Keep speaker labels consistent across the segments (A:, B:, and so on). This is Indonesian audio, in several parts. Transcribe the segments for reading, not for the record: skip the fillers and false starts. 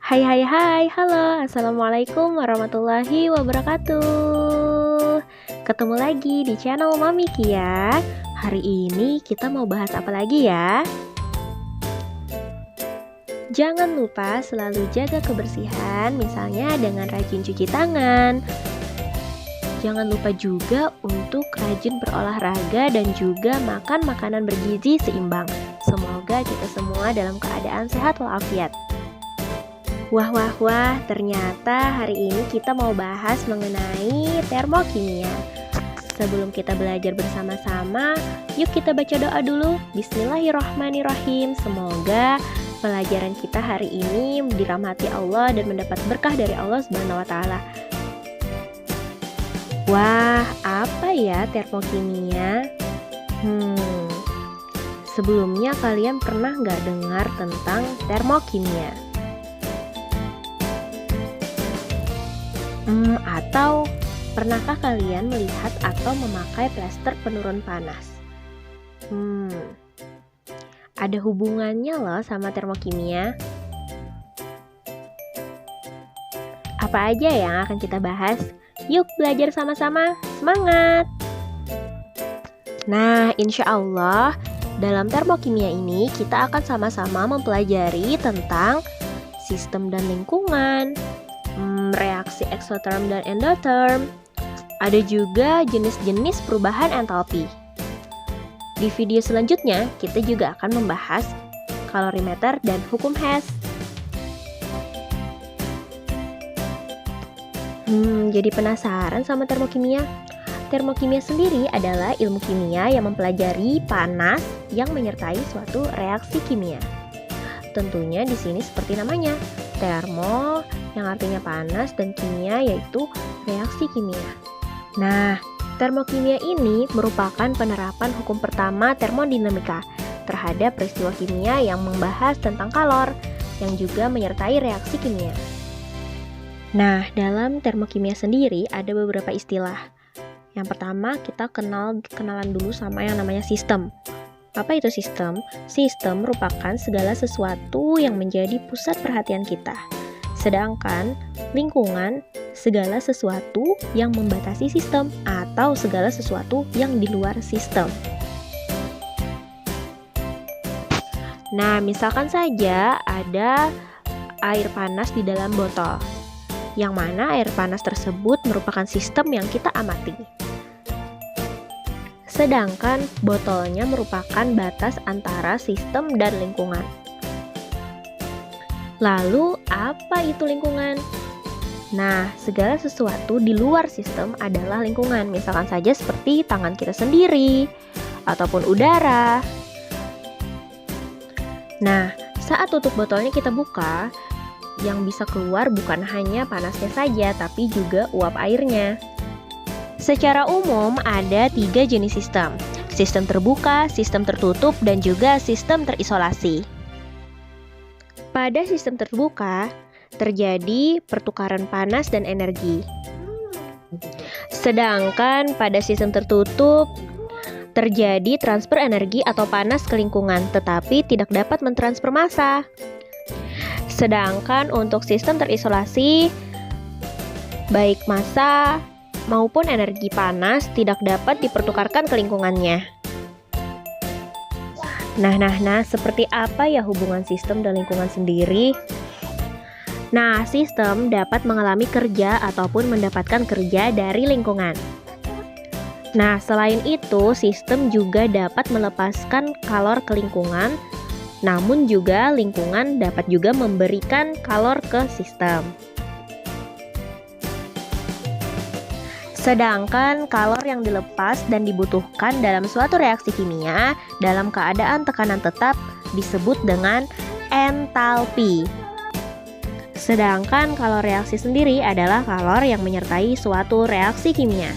A: Hai hai hai, halo, assalamualaikum warahmatullahi wabarakatuh. Ketemu lagi di channel Mami Kia. Hari ini kita mau bahas apa lagi ya? Jangan lupa selalu jaga kebersihan, misalnya dengan rajin cuci tangan. Jangan lupa juga untuk rajin berolahraga dan juga makan makanan bergizi seimbang. Semoga kita semua dalam keadaan sehat walafiat. Wah, ternyata hari ini kita mau bahas mengenai termokimia. Sebelum kita belajar bersama-sama, yuk kita baca doa dulu. Bismillahirrahmanirrahim. Semoga pelajaran kita hari ini dirahmati Allah dan mendapat berkah dari Allah Subhanahu wa taala. Wah, apa ya termokimia? Sebelumnya kalian pernah nggak dengar tentang termokimia? Atau pernahkah kalian melihat atau memakai plester penurun panas? Ada hubungannya loh sama termokimia. Apa aja yang akan kita bahas? Yuk belajar sama-sama, semangat! Nah, insya Allah dalam termokimia ini kita akan sama-sama mempelajari tentang sistem dan lingkungan, reaksi eksoterm dan endoterm. Ada juga jenis-jenis perubahan entalpi. Di video selanjutnya, kita juga akan membahas kalorimeter dan hukum Hess. Jadi penasaran sama termokimia? Termokimia sendiri adalah ilmu kimia yang mempelajari panas yang menyertai suatu reaksi kimia. Tentunya di sini seperti namanya, termo yang artinya panas dan kimia yaitu reaksi kimia. Nah, termokimia ini merupakan penerapan hukum pertama termodinamika terhadap peristiwa kimia yang membahas tentang kalor yang juga menyertai reaksi kimia. Nah, dalam termokimia sendiri ada beberapa istilah. Yang pertama, kita kenalan dulu sama yang namanya sistem. Apa itu sistem? Sistem merupakan segala sesuatu yang menjadi pusat perhatian kita. Sedangkan lingkungan, segala sesuatu yang membatasi sistem atau segala sesuatu yang di luar sistem. Nah, misalkan saja ada air panas di dalam botol, yang mana air panas tersebut merupakan sistem yang kita amati. Sedangkan botolnya merupakan batas antara sistem dan lingkungan. Lalu, apa itu lingkungan? Nah, segala sesuatu di luar sistem adalah lingkungan. Misalkan saja seperti tangan kita sendiri, ataupun udara. Nah, saat tutup botolnya kita buka, yang bisa keluar bukan hanya panasnya saja, tapi juga uap airnya. Secara umum ada 3 jenis sistem. Sistem terbuka, sistem tertutup, dan juga sistem terisolasi. Pada sistem terbuka, terjadi pertukaran panas dan energi. Sedangkan pada sistem tertutup, terjadi transfer energi atau panas ke lingkungan, tetapi tidak dapat mentransfer massa. Sedangkan untuk sistem terisolasi, baik massa maupun energi panas tidak dapat dipertukarkan ke lingkungannya. Nah, seperti apa ya hubungan sistem dan lingkungan sendiri? Nah, sistem dapat mengalami kerja ataupun mendapatkan kerja dari lingkungan. Nah, selain itu, sistem juga dapat melepaskan kalor ke lingkungan, namun juga lingkungan dapat juga memberikan kalor ke sistem. Sedangkan kalor yang dilepas dan dibutuhkan dalam suatu reaksi kimia dalam keadaan tekanan tetap disebut dengan entalpi. Sedangkan kalor reaksi sendiri adalah kalor yang menyertai suatu reaksi kimia.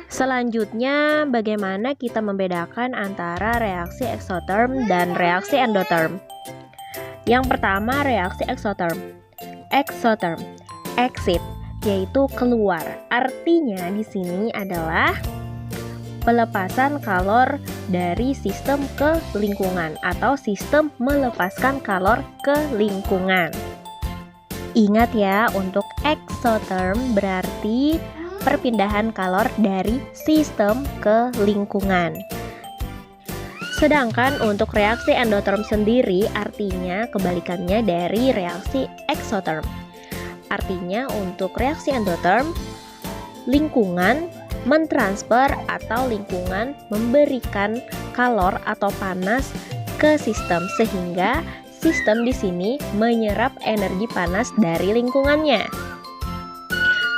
A: Selanjutnya, bagaimana kita membedakan antara reaksi eksoterm dan reaksi endoterm? Yang pertama, reaksi eksoterm. Eksoterm, exit, yaitu keluar. Artinya di sini adalah pelepasan kalor dari sistem ke lingkungan atau sistem melepaskan kalor ke lingkungan. Ingat ya, untuk exotherm berarti perpindahan kalor dari sistem ke lingkungan. Sedangkan untuk reaksi endotherm sendiri artinya kebalikannya dari reaksi exotherm. Artinya untuk reaksi endotherm, lingkungan mentransfer atau lingkungan memberikan kalor atau panas ke sistem sehingga sistem di sini menyerap energi panas dari lingkungannya.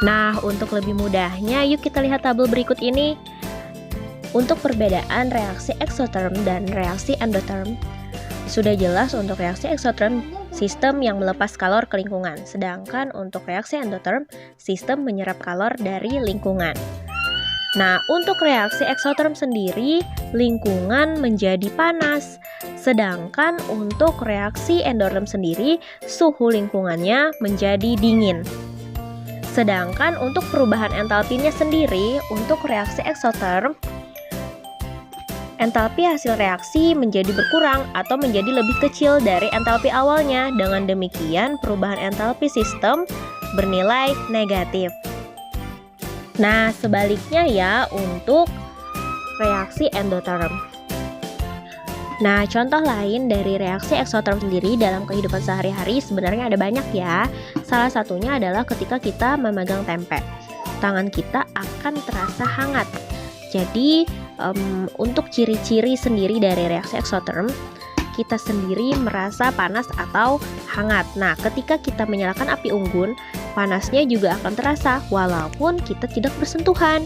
A: Nah, untuk lebih mudahnya, yuk kita lihat tabel berikut ini. Untuk perbedaan reaksi exotherm dan reaksi endotherm, sudah jelas untuk reaksi exotherm, sistem yang melepas kalor ke lingkungan. Sedangkan untuk reaksi endotherm, sistem menyerap kalor dari lingkungan. Nah, untuk reaksi exotherm sendiri, lingkungan menjadi panas. Sedangkan untuk reaksi endotherm sendiri, suhu lingkungannya menjadi dingin. Sedangkan untuk perubahan entalpinya sendiri, untuk reaksi exotherm, entalpi hasil reaksi menjadi berkurang atau menjadi lebih kecil dari entalpi awalnya. Dengan demikian, perubahan entalpi sistem bernilai negatif. Nah, sebaliknya ya untuk reaksi endotherm. Nah, contoh lain dari reaksi exotherm sendiri dalam kehidupan sehari-hari sebenarnya ada banyak ya. Salah satunya adalah ketika kita memegang tempe. Tangan kita akan terasa hangat. Jadi, untuk ciri-ciri sendiri dari reaksi exotherm, kita sendiri merasa panas atau hangat. Nah, ketika kita menyalakan api unggun, panasnya juga akan terasa walaupun kita tidak bersentuhan.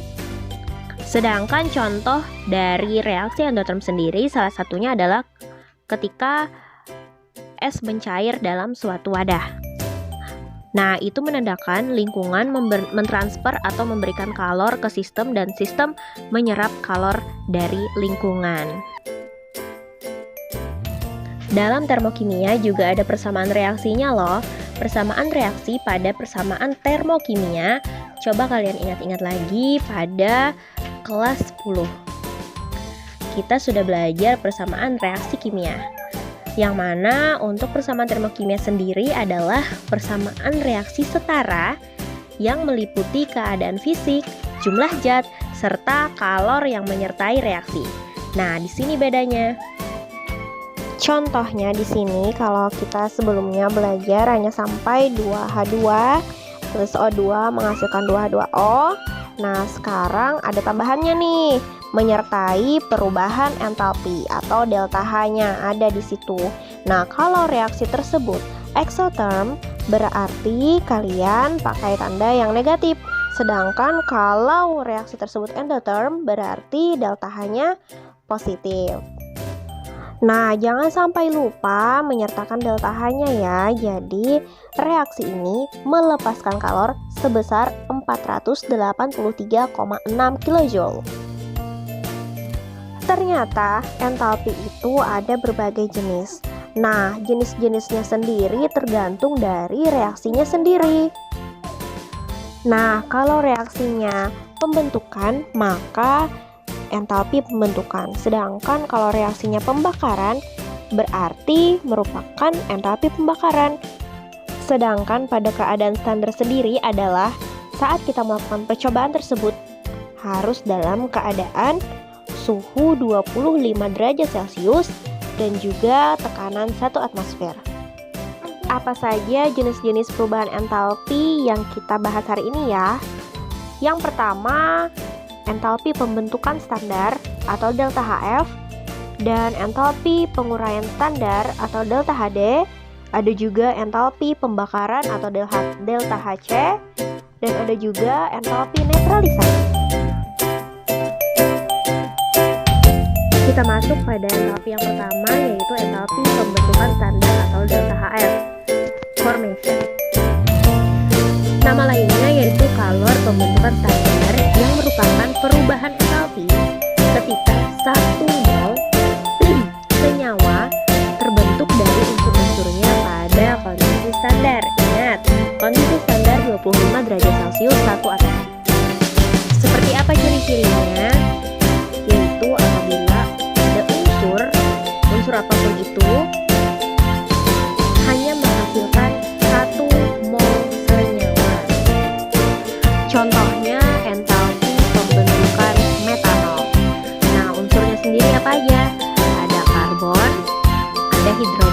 A: Sedangkan contoh dari reaksi endotherm sendiri salah satunya adalah ketika es mencair dalam suatu wadah. Nah, itu menandakan lingkungan mentransfer atau memberikan kalor ke sistem dan sistem menyerap kalor dari lingkungan. Dalam termokimia juga ada persamaan reaksinya loh. Persamaan reaksi pada persamaan termokimia, coba kalian ingat-ingat lagi pada kelas 10. Kita sudah belajar persamaan reaksi kimia. Yang mana untuk persamaan termokimia sendiri adalah persamaan reaksi setara yang meliputi keadaan fisik, jumlah zat, serta kalor yang menyertai reaksi. Nah, di sini bedanya. Contohnya di sini kalau kita sebelumnya belajar hanya sampai 2H2 plus O2 menghasilkan 2H2O. Nah, sekarang ada tambahannya nih, menyertai perubahan entalpi atau delta H-nya ada di situ. Nah, kalau reaksi tersebut exotherm berarti kalian pakai tanda yang negatif. Sedangkan kalau reaksi tersebut endotherm berarti delta H-nya positif. Nah, jangan sampai lupa menyertakan delta H-nya ya. Jadi, reaksi ini melepaskan kalor sebesar 483,6 kJ. Ternyata, entalpi itu ada berbagai jenis. Nah, jenis-jenisnya sendiri tergantung dari reaksinya sendiri. Nah, kalau reaksinya pembentukan, maka entalpi pembentukan. Sedangkan kalau reaksinya pembakaran, berarti merupakan entalpi pembakaran. Sedangkan pada keadaan standar sendiri adalah saat kita melakukan percobaan tersebut harus dalam keadaan suhu 25 derajat Celcius dan juga tekanan 1 atmosfer. Apa saja jenis-jenis perubahan entalpi yang kita bahas hari ini ya? Yang pertama, entalpi pembentukan standar atau delta HF, dan entalpi penguraian standar atau delta HD. Ada juga entalpi pembakaran atau delta HC, dan ada juga entalpi netralisasi. Kita masuk pada entalpi yang pertama, yaitu entalpi pembentukan standar atau delta HF, formation. Nama lainnya yaitu kalor pembentukan standar yang merupakan perubahan entalpi ketika satu mol senyawa terbentuk dari unsur-unsurnya pada kondisi standar. Ingat, kondisi standar 25 derajat Celcius 1 atom. Seperti apa ciri-cirinya? Yaitu apabila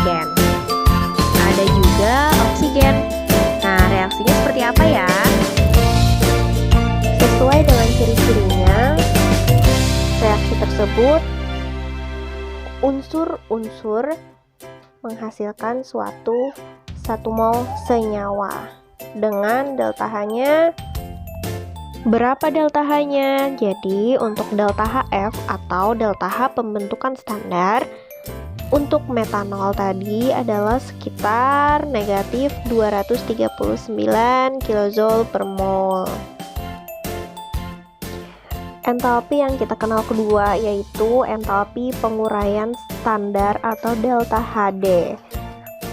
A: hidrogen. Ada juga oksigen. Nah, reaksinya seperti apa ya? Sesuai dengan ciri-cirinya, reaksi tersebut unsur-unsur menghasilkan suatu 1 mol senyawa dengan delta H-nya. Berapa delta H-nya? Jadi untuk delta HF atau delta H pembentukan standar untuk metanol tadi adalah sekitar negatif 239 kJ per mol. Entalpi yang kita kenal kedua yaitu entalpi penguraian standar atau delta HD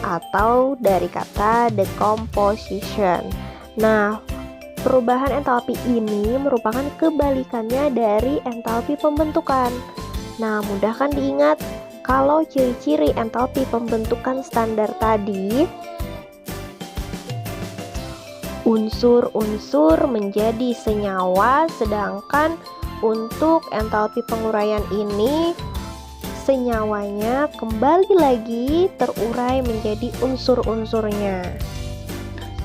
A: atau dari kata decomposition. Nah, perubahan entalpi ini merupakan kebalikannya dari entalpi pembentukan. Nah, mudah kan diingat kalau ciri-ciri entalpi pembentukan standar tadi, unsur-unsur menjadi senyawa, sedangkan untuk entalpi penguraian ini senyawanya kembali lagi terurai menjadi unsur-unsurnya.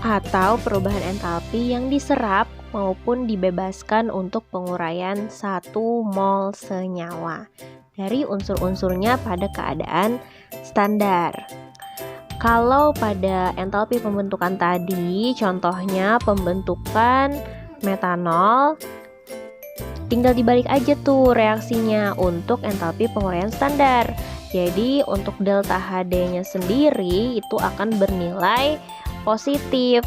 A: Atau perubahan entalpi yang diserap maupun dibebaskan untuk penguraian 1 mol senyawa dari unsur-unsurnya pada keadaan standar. Kalau pada entalpi pembentukan tadi, contohnya pembentukan metanol, tinggal dibalik aja tuh reaksinya untuk entalpi penguraian standar. Jadi untuk delta HD-nya sendiri itu akan bernilai positif.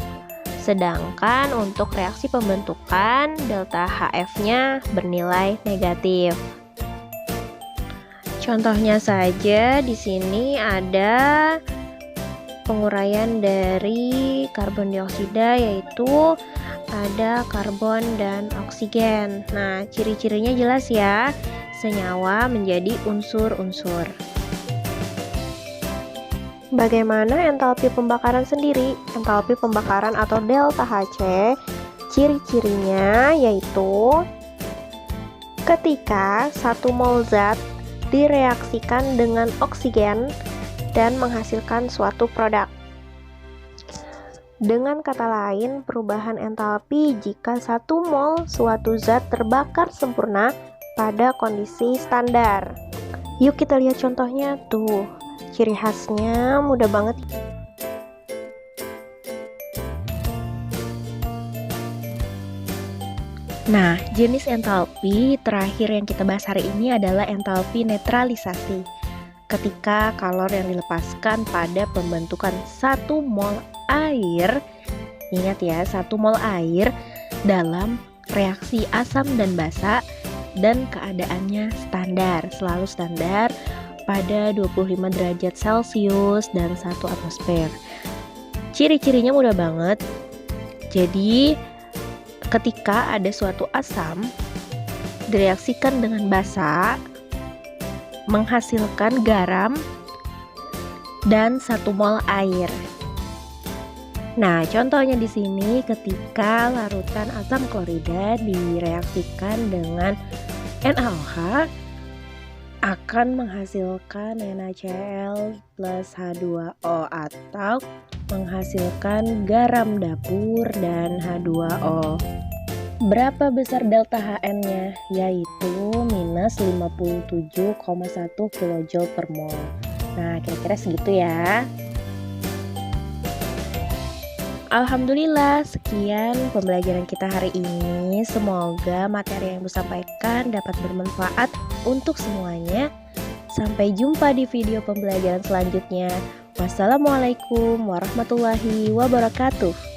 A: Sedangkan untuk reaksi pembentukan delta HF-nya bernilai negatif. Contohnya saja di sini ada penguraian dari karbon dioksida yaitu ada karbon dan oksigen. Nah, ciri-cirinya jelas ya. Senyawa menjadi unsur-unsur. Bagaimana entalpi pembakaran sendiri? Entalpi pembakaran atau delta Hc, ciri-cirinya yaitu ketika 1 mol zat direaksikan dengan oksigen dan menghasilkan suatu produk. Dengan kata lain, perubahan entalpi jika 1 mol suatu zat terbakar sempurna pada kondisi standar. Yuk kita lihat contohnya tuh. Ciri khasnya mudah banget. Nah, jenis entalpi terakhir yang kita bahas hari ini adalah entalpi netralisasi. Ketika kalor yang dilepaskan pada pembentukan 1 mol air, ingat ya, 1 mol air dalam reaksi asam dan basa dan keadaannya standar, selalu standar pada 25 derajat Celcius dan 1 atmosfer. Ciri-cirinya mudah banget. Jadi, ketika ada suatu asam direaksikan dengan basa, menghasilkan garam dan 1 mol air. Nah, contohnya di sini ketika larutan asam klorida direaksikan dengan NaOH akan menghasilkan NaCl plus H2O atau menghasilkan garam dapur dan H2O. Berapa besar delta Hn-nya? Yaitu minus 57,1 kJ per mol. Nah, kira-kira segitu ya. Alhamdulillah, sekian pembelajaran kita hari ini. Semoga materi yang Ibu sampaikan dapat bermanfaat untuk semuanya. Sampai jumpa di video pembelajaran selanjutnya. Wassalamualaikum warahmatullahi wabarakatuh.